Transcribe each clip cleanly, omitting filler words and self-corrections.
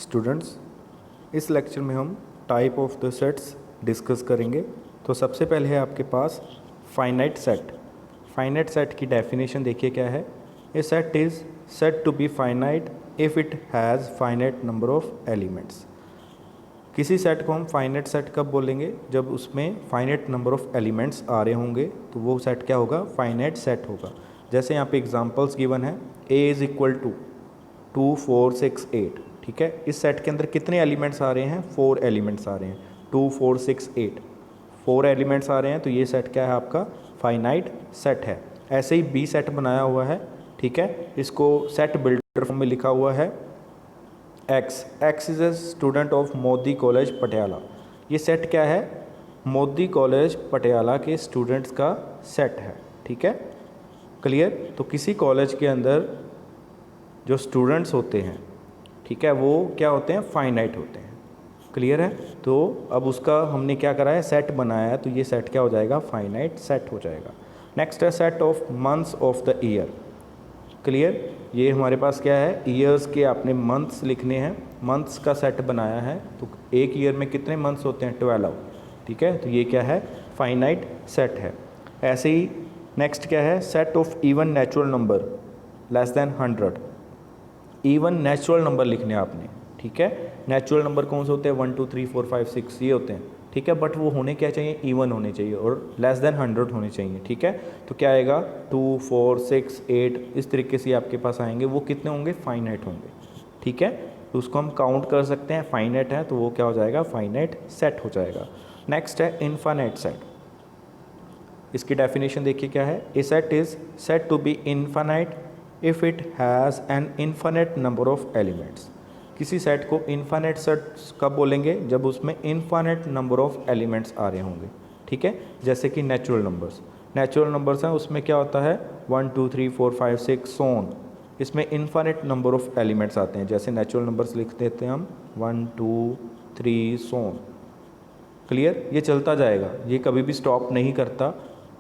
Students, इस lecture में हम type of the sets discuss करेंगे। तो सबसे पहले है आपके पास फाइनाइट सेट। फाइनाइट सेट की डेफिनेशन देखिए क्या है। A set is said to be finite if it has finite number of elements. किसी सेट को हम फाइनाइट सेट कब बोलेंगे? जब उसमें फाइनाइट नंबर ऑफ एलिमेंट्स आ रहे होंगे तो वो सेट क्या होगा? फाइनाइट सेट होगा। जैसे यहाँ पे एग्जांपल्स गिवन है, ए इज़ इक्वल टू 2 4 6 8। ठीक है, इस सेट के अंदर कितने एलिमेंट्स आ रहे हैं? 4 एलिमेंट्स आ रहे हैं। 2 4 6 8 4 एलिमेंट्स आ रहे हैं, तो ये सेट क्या है? आपका फाइनाइट सेट है। ऐसे ही बी सेट बनाया हुआ है। ठीक है, इसको सेट बिल्डर फॉर्म में लिखा हुआ है। X is a student of Modi college Patiala. ये सेट क्या है? मोदी कॉलेज पटियाला के स्टूडेंट्स का सेट है। ठीक है, क्लियर। तो किसी कॉलेज के अंदर जो स्टूडेंट्स होते हैं, ठीक है, वो क्या होते हैं? फाइनाइट होते हैं। क्लियर है। तो अब उसका हमने क्या करा है? सेट बनाया है, तो ये सेट क्या हो जाएगा? फाइनाइट सेट हो जाएगा। नेक्स्ट है set of months of the year. Clear, ये हमारे पास क्या है? ईयर्स के आपने मंथ्स लिखने हैं। मंथ्स का सेट बनाया है, तो एक ईयर में कितने मंथ्स होते हैं? 12। ठीक है, तो ये क्या है? फाइनाइट सेट है। ऐसे ही नेक्स्ट क्या है? Set of even natural number less than 100। Even natural number लिखने आपने। ठीक है, नेचुरल नंबर कौन से होते हैं? 1 2 3 4 5 6 ये होते हैं। ठीक है, बट वो होने क्या चाहिए? इवन होने चाहिए और लेस देन 100 होने चाहिए। ठीक है, तो क्या आएगा? 2 4 6 8 इस तरीके से आपके पास आएंगे। वो कितने होंगे? फाइनाइट होंगे। ठीक है, तो उसको हम काउंट कर सकते हैं। फाइनाइट है तो वो क्या हो जाएगा? फाइनाइट सेट हो जाएगा। नेक्स्ट है इनफाइनाइट सेट। इसकी डेफिनेशन देखिए क्या है। A set is said to be infinite if it has an infinite number of elements. किसी सेट को इनफाइनाइट सेट कब बोलेंगे? जब उसमें इनफाइनाइट नंबर ऑफ एलिमेंट्स आ रहे होंगे। ठीक है, जैसे कि नेचुरल नंबर्स। नेचुरल नंबर्स हैं, उसमें क्या होता है? 1 2 3 4 5 6 सोन। इसमें इनफाइनाइट नंबर ऑफ एलिमेंट्स आते हैं। जैसे नेचुरल नंबर्स लिख देते हैं हम 1 2 3 सोन। क्लियर, ये चलता जाएगा, ये कभी भी स्टॉप नहीं करता।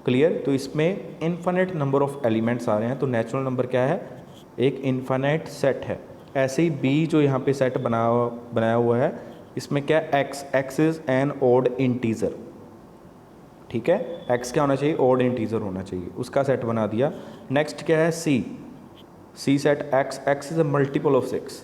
क्लियर, तो इसमें इनफाइनाइट नंबर ऑफ एलिमेंट्स आ रहे हैं, तो नेचुरल नंबर क्या है? एक इनफाइनाइट सेट है। ऐसे ही बी जो यहाँ पे सेट बनाया हुआ है, इसमें क्या? X is an odd integer. ठीक है, एक्स क्या होना चाहिए? ऑड इंटीजर होना चाहिए। उसका सेट बना दिया। नेक्स्ट क्या है? C set X is a multiple of 6।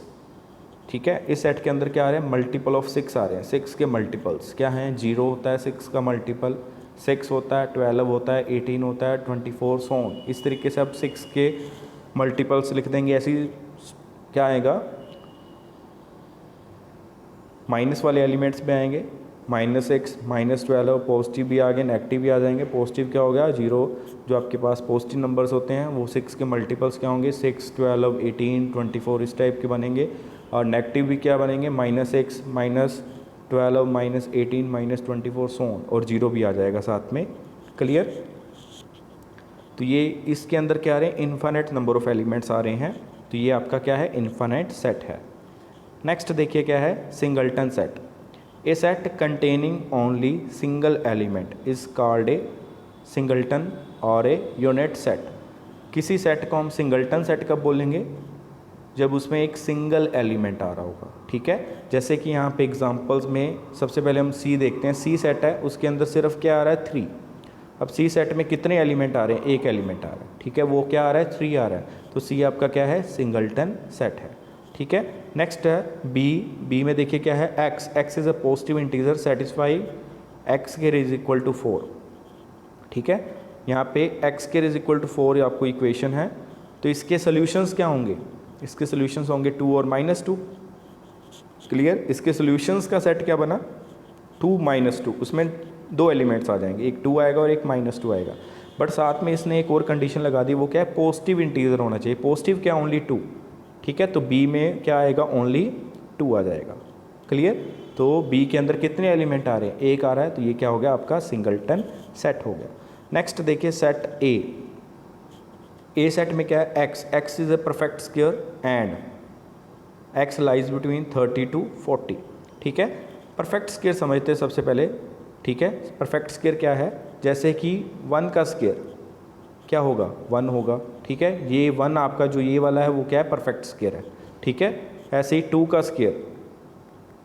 ठीक है, इस सेट के अंदर क्या आ रहे हैं? मल्टीपल ऑफ 6 आ रहे हैं। 6 के मल्टीपल्स क्या हैं? 0 होता है 6 का मल्टीपल, 6 होता है, 12 होता है, 18 होता है, 24 सोन। इस तरीके से अब 6 के मल्टीपल्स लिख देंगे। ऐसी क्या आएगा? माइनस वाले एलिमेंट्स भी आएंगे। -6 -12 पॉजिटिव भी आ गए, नेगेटिव भी आ जाएंगे। पॉजिटिव क्या हो गया? 0। जो आपके पास पॉजिटिव नंबर्स होते हैं वो 6 के मल्टीपल्स क्या होंगे? 6 12 18 24 इस टाइप के बनेंगे। और नेगेटिव भी क्या बनेंगे? -6 -12 -18 -24 सोन, और 0 भी आ जाएगा साथ में। क्लियर, तो ये इसके अंदर क्या आ रहे हैं? इनफाइनाइट नंबर ऑफ एलिमेंट्स आ रहे हैं, तो ये आपका क्या है? इनफाइनाइट सेट है। नेक्स्ट देखिए क्या है? Singleton set. A set containing only single element is called A singleton और ए यूनिट सेट। किसी सेट को हम सिंगलटन सेट कब बोलेंगे? जब उसमें एक सिंगल एलिमेंट आ रहा होगा। ठीक है, जैसे कि यहाँ पे एग्जांपल्स में सबसे पहले हम सी देखते हैं। सी सेट है, उसके अंदर सिर्फ क्या आ रहा है? 3। अब सी सेट में कितने एलिमेंट आ रहे हैं? एक एलिमेंट आ रहा है। ठीक है, वो क्या आ रहा है? 3 आ रहा है, तो सी आपका क्या है? सिंगलटन सेट है। ठीक है, नेक्स्ट है बी में देखिए क्या है? X is a positive integer satisfy x के इज इक्वल टू 4। ठीक है, यहाँ पे एक्स के इज इक्वल टू 4 आपको इक्वेशन है, तो इसके सोल्यूशंस क्या होंगे? इसके सोल्यूशंस होंगे 2 और -2। क्लियर, इसके सोल्यूशंस का सेट क्या बना? 2 -2। उसमें 2 एलिमेंट्स आ जाएंगे, एक 2 आएगा और एक -2 आएगा। बट साथ में इसने एक और कंडीशन लगा दी, वो क्या है? पॉजिटिव इंटीजर होना चाहिए। पॉजिटिव क्या? ओनली 2। ठीक है, तो बी में क्या आएगा? ओनली 2 आ जाएगा। क्लियर, तो बी के अंदर कितने एलिमेंट आ रहे हैं? एक आ रहा है, तो ये क्या हो गया? आपका सिंगलटन सेट हो गया। नेक्स्ट देखिए सेट ए सेट में क्या है? X is a perfect square and x lies between 30 to 40। ठीक है, परफेक्ट स्क्वायर समझते हैं सबसे पहले। ठीक है, परफेक्ट स्क्वायर क्या है? जैसे कि 1 का स्क्वायर क्या होगा? 1 होगा। ठीक है, ये 1 आपका जो ये वाला है वो क्या है? परफेक्ट स्क्वायर है। ठीक है, ऐसे ही 2 का square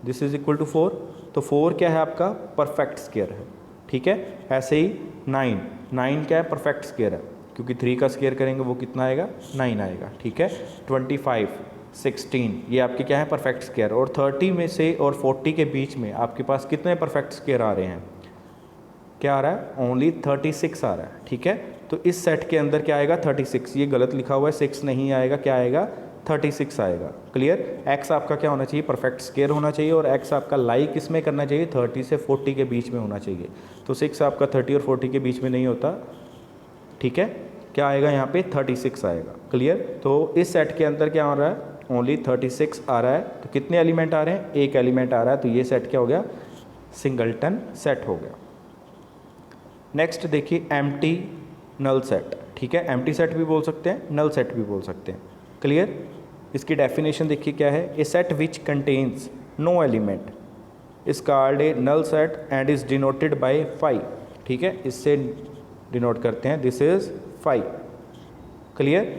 this is equal to 4, तो 4 क्या है आपका परफेक्ट स्क्वायर है, ठीक है। ऐसे ही 9 क्या है परफेक्ट स्क्वायर है, क्योंकि 3 का स्क्वायर करेंगे वो कितना आएगा 9 आएगा, ठीक है। 25, 16 ये आपके क्या है परफेक्ट स्क्वायर, और 30 में से और 40 के बीच में आपके पास कितने परफेक्ट स्क्वायर आ रहे हैं, क्या आ रहा है ओनली 36 आ रहा है, ठीक है। तो इस सेट के अंदर क्या आएगा 36, ये गलत लिखा हुआ है 6 नहीं आएगा, क्या आएगा 36 आएगा, क्लियर। एक्स आपका क्या होना चाहिए परफेक्ट स्क्वायर होना चाहिए, और एक्स आपका लाई किस में करना चाहिए 30 से 40 के बीच में होना चाहिए, तो 6 आपका 30 और 40 के बीच में नहीं होता, ठीक है। क्या आएगा यहाँ पे 36 आएगा, क्लियर। तो इस सेट के अंदर क्या हो रहा है ओनली 36 आ रहा है, तो कितने एलिमेंट आ रहे हैं, एक एलिमेंट आ रहा है, तो ये सेट क्या हो गया सिंगलटन सेट हो गया। नेक्स्ट देखिए एम्प्टी नल सेट, ठीक है। एम्प्टी सेट भी बोल सकते हैं, नल सेट भी बोल सकते हैं, क्लियर। इसकी डेफिनेशन देखिए क्या है, a set which contains no element is called a null set and is denoted by 5, ठीक है, इससे डिनोट करते हैं this is 5, clear.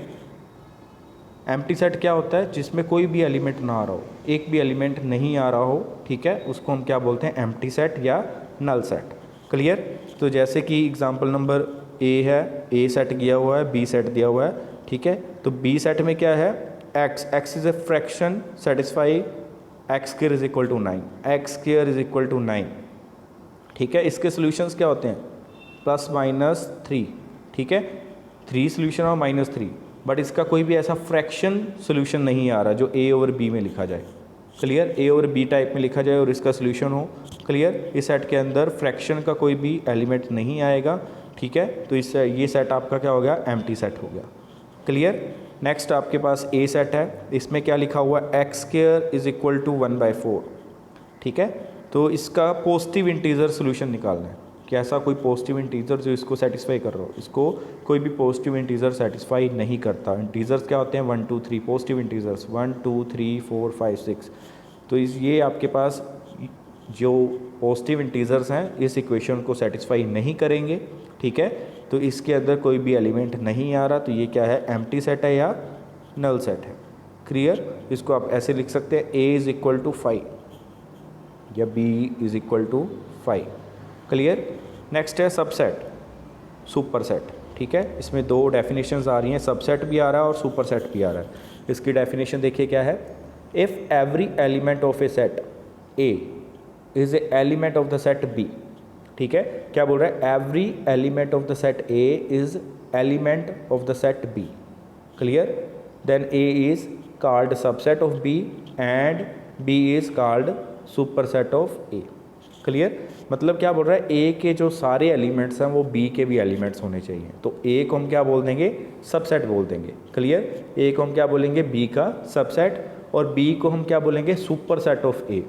Empty set क्या होता है जिसमें कोई भी एलिमेंट ना आ रहा हो, एक भी एलिमेंट नहीं आ रहा हो, ठीक है, उसको हम क्या बोलते हैं एम्प्टी सेट या नल सेट, क्लियर। तो जैसे कि एग्जांपल नंबर ए है, ए सेट दिया हुआ है, बी सेट दिया हुआ है, ठीक है। तो बी सेट में क्या है x is a fraction satisfy x square is equal to 9, x square is equal to 9, ठीक है। इसके सॉल्यूशंस क्या होते हैं +-3, ठीक है, 3 सॉल्यूशन और -3, बट इसका कोई भी ऐसा फ्रैक्शन सॉल्यूशन नहीं आ रहा जो ए ओवर बी में लिखा जाए, क्लियर, ए ओवर बी टाइप में लिखा जाए और इसका सॉल्यूशन हो, क्लियर। इस सेट के अंदर फ्रैक्शन का कोई भी एलिमेंट नहीं आएगा, ठीक है। तो इससे ये सेट आपका क्या हो गया एम्प्टी सेट हो गया, क्लियर। नेक्स्ट आपके पास ए सेट है, इसमें क्या लिखा हुआ है x square is equal to 1/4, ठीक है। तो इसका पॉजिटिव इंटीजर सॉल्यूशन निकालना है, कि ऐसा कोई पॉजिटिव इंटीजर जो इसको सेटिस्फाई कर रहा हो, इसको कोई भी पॉजिटिव इंटीजर सेटिस्फाई नहीं करता। इंटीजर्स क्या होते हैं 1 2 3 पॉजिटिव इंटीजर्स 1 2 3 4 5 6, तो ये आपके पास जो पॉजिटिव इंटीजर्स हैं इस इक्वेशन को सेटिस्फाई नहीं करेंगे, ठीक है। तो इसके अंदर कोई भी एलिमेंट नहीं आ रहा, तो ये क्या है एम्प्टी सेट है या नल सेट है, क्लियर। इसको आप ऐसे लिख सकते हैं a इज इक्वल टू 5 या b is equal to 5, clear. Next है सबसेट सुपर सेट, ठीक है। इसमें दो डेफिनेशंस आ रही हैं, सबसेट भी आ रहा है और सुपर सेट भी आ रहा है। इसकी डेफिनेशन देखिए क्या है, if every element of a set a is a element of the set b, ठीक है। क्या बोल रहा है every element of the set a is element of the set b, clear. Then a is called subset of b and b is called super set of a, clear. मतलब क्या बोल रहा है a के जो सारे एलिमेंट्स हैं वो b के भी एलिमेंट्स होने चाहिए, तो a को हम क्या बोल देंगे सबसेट बोल देंगे, क्लियर। a को हम क्या बोलेंगे b का सबसेट, और b को हम क्या बोलेंगे super set of a,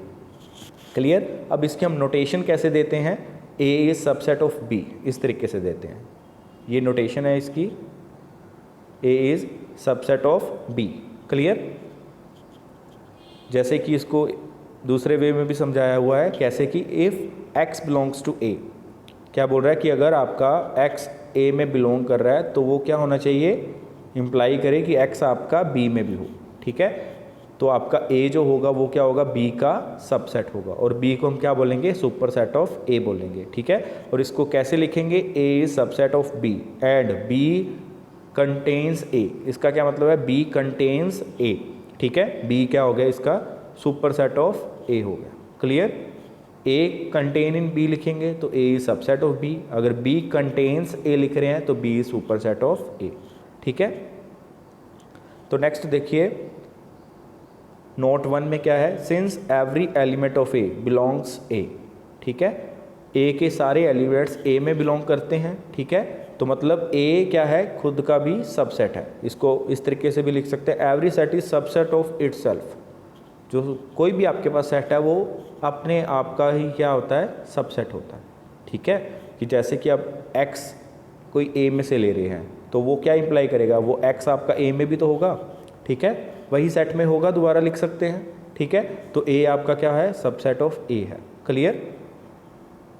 clear. अब इसके हम नोटेशन कैसे देते हैं, a is subset of b, इस तरीके से देते हैं, ये नोटेशन है इसकी, a is subset of b, clear. जैसे कि इसको दूसरे वे में भी समझाया हुआ है, कैसे कि if x belongs to a, क्या बोल रहा है कि अगर आपका x a में बिलोंग कर रहा है तो वो क्या होना चाहिए इम्प्लाई करे कि x आपका b में भी हो, ठीक है। तो आपका a जो होगा वो क्या होगा b का सबसेट होगा, और b को हम क्या बोलेंगे सुपर सेट ऑफ a बोलेंगे, ठीक है। और इसको कैसे लिखेंगे a is subset of b and b contains a, इसका क्या मतलब है b कंटेन्स a, ठीक है। b क्या हो गया इसका सुपर सेट ऑफ a हो गया, clear. a contain in b लिखेंगे तो a is subset of b, अगर b कंटेन्स a लिख रहे हैं तो b is super set of a, ठीक है। तो नेक्स्ट देखिए नोट 1 में क्या है, since every element of a belongs a, ठीक है। a के सारे एलिमेंट्स a में बिलोंग करते हैं, ठीक है। तो मतलब a क्या है खुद का भी सबसेट है, इसको इस तरीके से भी लिख सकते हैं every set is subset of itself, जो कोई भी आपके पास सेट है वो अपने आप का ही क्या होता है सबसेट होता है, ठीक है। कि जैसे कि अब x कोई a में से ले रहे हैं तो वो क्या इंप्लाई करेगा, वो x आपका a में भी तो होगा, ठीक है, वही सेट में होगा, दोबारा लिख सकते हैं, ठीक है। तो a आपका क्या है सबसेट ऑफ a है, क्लियर।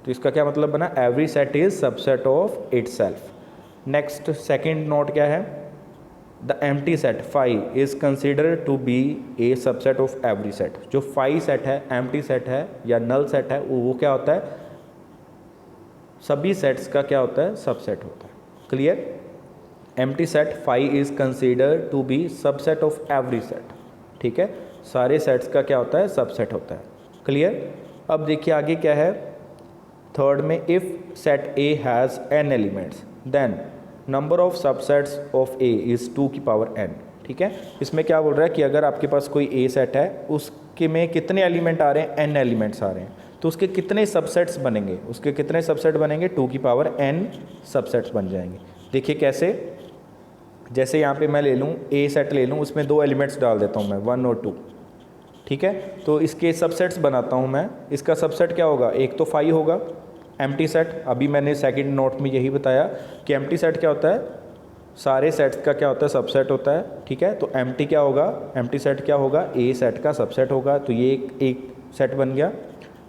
तो इसका क्या मतलब बना every set is subset of itself. Next second note क्या है, the empty set phi is considered to be a subset of every set. जो फाई सेट है, एम्प्टी सेट है या नल सेट है, वो क्या होता है, सभी सेट्स का क्या होता है, सबसेट होता है। Clear. Empty set phi is considered to be subset of every set. ठीक है, सारे सेट्स का क्या होता है, सबसेट होता है। क्लियर। अब देखिए आगे क्या है, थर्ड में, if set A has n elements then number of subsets of A is 2 की पावर n। ठीक है, इसमें क्या बोल रहा है कि अगर आपके पास कोई ए सेट है, उसके में कितने एलिमेंट आ रहे हैं, n एलिमेंट्स आ रहे हैं, तो उसके कितने सबसेट्स बनेंगे, उसके कितने सबसेट बनेंगे, 2 की पावर n सबसेट्स बन जाएंगे। देखिए कैसे, जैसे यहाँ पे मैं ले लूँ ए सेट ले लूँ, उसमें 2 एलिमेंट्स डाल देता हूँ मैं, 1 और 2। ठीक है, तो इसके सबसेट्स बनाता हूँ मैं। इसका सबसेट क्या होगा, एक तो फाई होगा, एम्प्टी सेट। अभी मैंने सेकंड नोट में यही बताया कि एम्प्टी सेट क्या होता है, सारे सेट्स का क्या होता है, सबसेट होता है। ठीक है, तो एम्प्टी क्या होगा, एम्प्टी सेट क्या होगा, ए सेट का सबसेट होगा, तो ये एक सेट बन गया।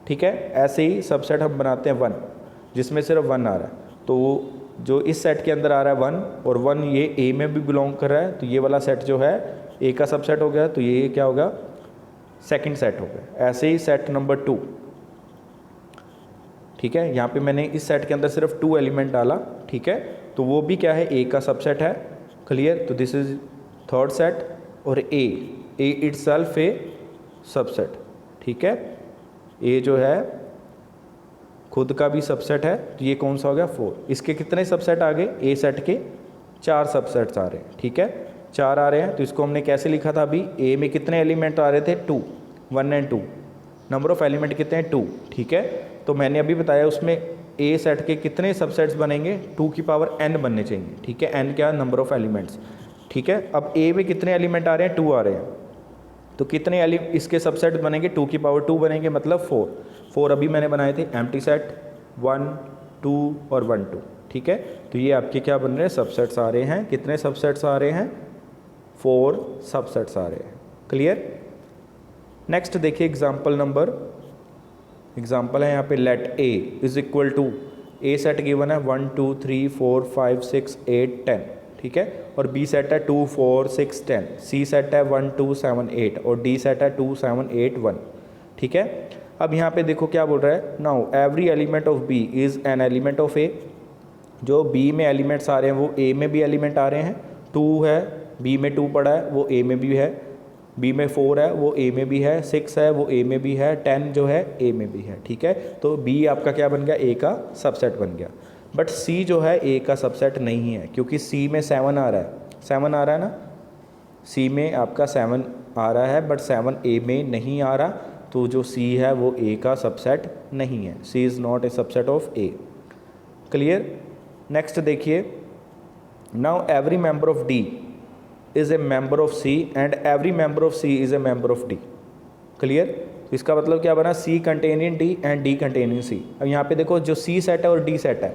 ठीक है, ऐसे ही सबसेट हम बनाते हैं 1, जिसमें सिर्फ 1 आ रहा है, तो जो इस सेट के अंदर आ रहा है 1 और 1 ये ए में भी बिलोंग कर रहा है, तो ये वाला सेट जो है ए का सबसेट हो गया, तो ये क्या होगा, सेकंड सेट हो गया। ऐसे ही सेट नंबर 2। ठीक है, यहाँ पे मैंने इस सेट के अंदर सिर्फ 2 एलिमेंट डाला। ठीक है, तो वो भी क्या है, ए का सबसेट है। क्लियर, तो दिस इज थर्ड सेट, और ए इटसेल्फ ए सबसेट। ठीक है, ए जो है खुद का भी सबसेट है, तो ये कौन सा हो गया, 4। इसके कितने सबसेट आ गए, ए सेट के 4 सबसेट्स आ रहे हैं। ठीक है, 4 आ रहे हैं, तो इसको हमने कैसे लिखा था, अभी ए में कितने एलिमेंट आ रहे थे, 2, 1 एंड 2। नंबर ऑफ एलिमेंट कितने हैं, 2। ठीक है, तो मैंने अभी बताया उसमें ए सेट के कितने सबसेट्स बनेंगे, 2 की पावर n बनने चाहिए। ठीक है, n क्या, नंबर ऑफ एलिमेंट्स। ठीक है, अब ए में कितने एलिमेंट आ रहे हैं, 2 आ रहे हैं, तो कितने इसके सबसेट बनेंगे, 2 की पावर 2 बनेंगे, मतलब 4 अभी मैंने बनाए थे, एम्प्टी सेट 1, 2 और 1, 2। ठीक है, तो ये आपके क्या बन रहे हैं, सबसेट्स आ रहे हैं। कितने सबसेट्स आ रहे हैं, 4 सबसेट्स आ रहे हैं। क्लियर। नेक्स्ट देखिए एग्जाम्पल है यहाँ पे, let A is equal to, a set given है 1 2 3 4 5 6 8 10। ठीक है, और बी सेट है 2 4 6 10, सी सेट है 1 2 7 8 और डी सेट है 2 7 8 1। ठीक है, अब यहाँ पे देखो क्या बोल रहा है, now every element of B is an element of A. जो बी में एलिमेंट्स आ रहे हैं वो ए में भी एलिमेंट आ रहे हैं। 2 है, बी में 2 पड़ा है, वो ए में भी है। बी में 4 है, वो ए में भी है। 6 है, वो ए में भी है। 10 जो है ए में भी है। ठीक है, तो बी आपका क्या बन गया, ए का सबसेट बन गया। बट सी जो है ए का सबसेट नहीं है, क्योंकि सी में 7 आ रहा है, 7 आ रहा है ना, सी में आपका 7 आ रहा है, बट 7 ए में नहीं आ रहा, तो जो सी है वो ए का सबसेट नहीं है। C is not a subset of A. Clear. Next देखिए, now every member of D is a member of C and every member of C is a member of D. Clear. इसका मतलब क्या बना, C containing D and D containing C. अब यहाँ पे देखो जो सी सेट है और डी सेट है,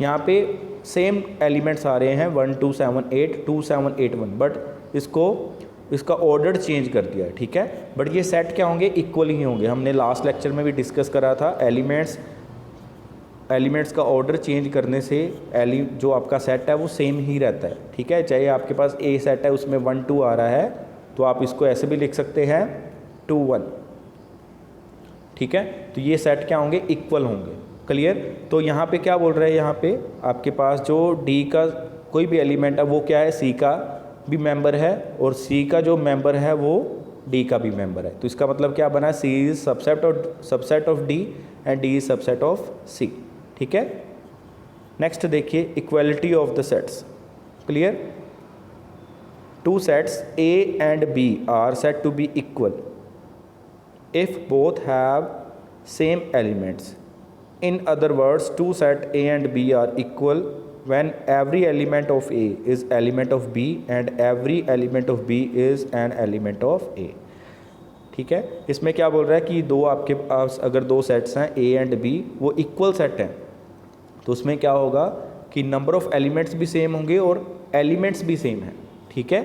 यहाँ पे सेम एलिमेंट्स आ रहे हैं 1 2 7 8 2 7 8 1, बट इसका ऑर्डर चेंज कर दिया है। ठीक है, बट ये सेट क्या होंगे, इक्वल ही होंगे। हमने लास्ट लेक्चर में भी डिस्कस करा था, एलिमेंट्स का ऑर्डर चेंज करने से जो आपका सेट है वो सेम ही रहता है। ठीक है, चाहे आपके पास ए सेट है उसमें 1 2 आ रहा है, तो आप इसको ऐसे भी लिख सकते हैं 2 1। ठीक है, तो ये सेट क्या होंगे, इक्वल होंगे। क्लियर। तो यहाँ पे क्या बोल रहे हैं, यहाँ पे आपके पास जो डी का कोई भी एलिमेंट है वो क्या है, सी का भी मेंबर है, और सी का जो मेंबर है वो डी का भी मेंबर है। तो इसका मतलब क्या बना, C is subset of D and D is subset of C. ठीक है। नेक्स्ट देखिए, equality of the sets. Clear. 2 sets A and B are said to be equal if both have same elements. In other words, 2 set A and B are equal when every element of A is element of B and every element of B is an element of A. ठीक है, इसमें क्या बोल रहा है कि दो आपके पास अगर 2 सेट्स हैं A एंड B, वो इक्वल सेट हैं, तो उसमें क्या होगा कि नंबर ऑफ एलिमेंट्स भी सेम होंगे और एलिमेंट्स भी सेम हैं। ठीक है,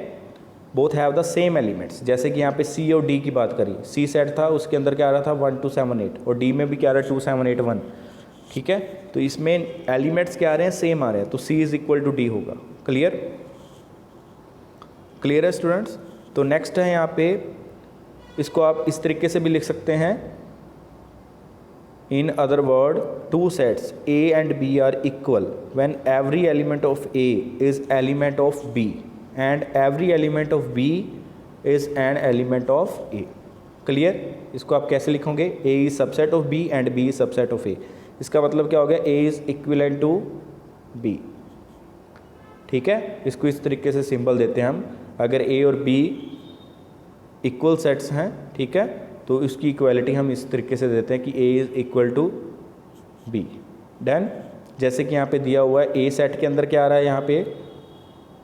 both have the same elements. जैसे कि यहाँ पे सी और डी की बात करी, सी सेट था, उसके अंदर क्या आ रहा था 1 2 7 8, और डी में भी क्या आ रहा है 2 7 8 1। ठीक है, तो इसमें एलिमेंट्स क्या आ रहे हैं, सेम आ रहे हैं, तो सी इज इक्वल टू डी होगा। क्लियर। क्लियर है स्टूडेंट्स। तो नेक्स्ट है यहाँ पे, इसको आप इस तरीके से भी लिख सकते हैं, in other word two sets A and B are equal when every element of A is element of B and every element of B is an element of A। Clear. इसको आप कैसे लिखोगे, A is subset of B and B is subset of A। इसका मतलब क्या हो गया, A is equivalent to B। ठीक है, इसको इस तरीके से सिंबल देते हैं हम। अगर A और B इक्वल सेट्स हैं, ठीक है, तो इसकी इक्वालिटी हम इस तरीके से देते हैं कि A is equal to B। Done. जैसे कि यहाँ पे दिया हुआ है A सेट के अंदर क्या आ रहा है, यहाँ पे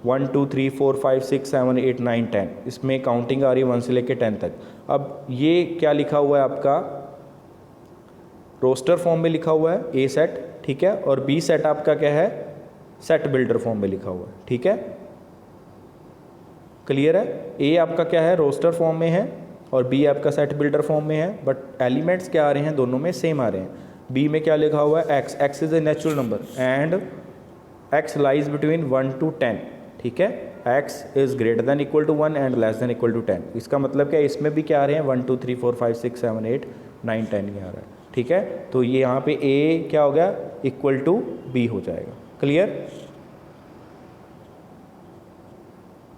1 2 3 4 5 6 7 8 9 10, इसमें काउंटिंग आ रही है 1 से लेके 10 तक। अब ये क्या लिखा हुआ है आपका, रोस्टर फॉर्म में लिखा हुआ है A सेट, ठीक है, और B सेट आपका क्या है, सेट बिल्डर फॉर्म में लिखा हुआ है। ठीक है, क्लियर है। A आपका क्या है, रोस्टर फॉर्म में है, और B आपका सेट बिल्डर फॉर्म में है, बट एलिमेंट्स क्या आ रहे हैं, दोनों में सेम आ रहे हैं। B में क्या लिखा हुआ है, x is a natural number and x lies between 1 to 10। ठीक है, x is greater than equal to 1 and less than equal to 10। इसका मतलब क्या है, इसमें भी क्या आ रहे हैं, 1 2 3 4 5 6 7 8 9 10 ये आ रहा है। ठीक है, तो ये यहाँ पे A क्या हो गया, इक्वल टू B हो जाएगा। क्लियर।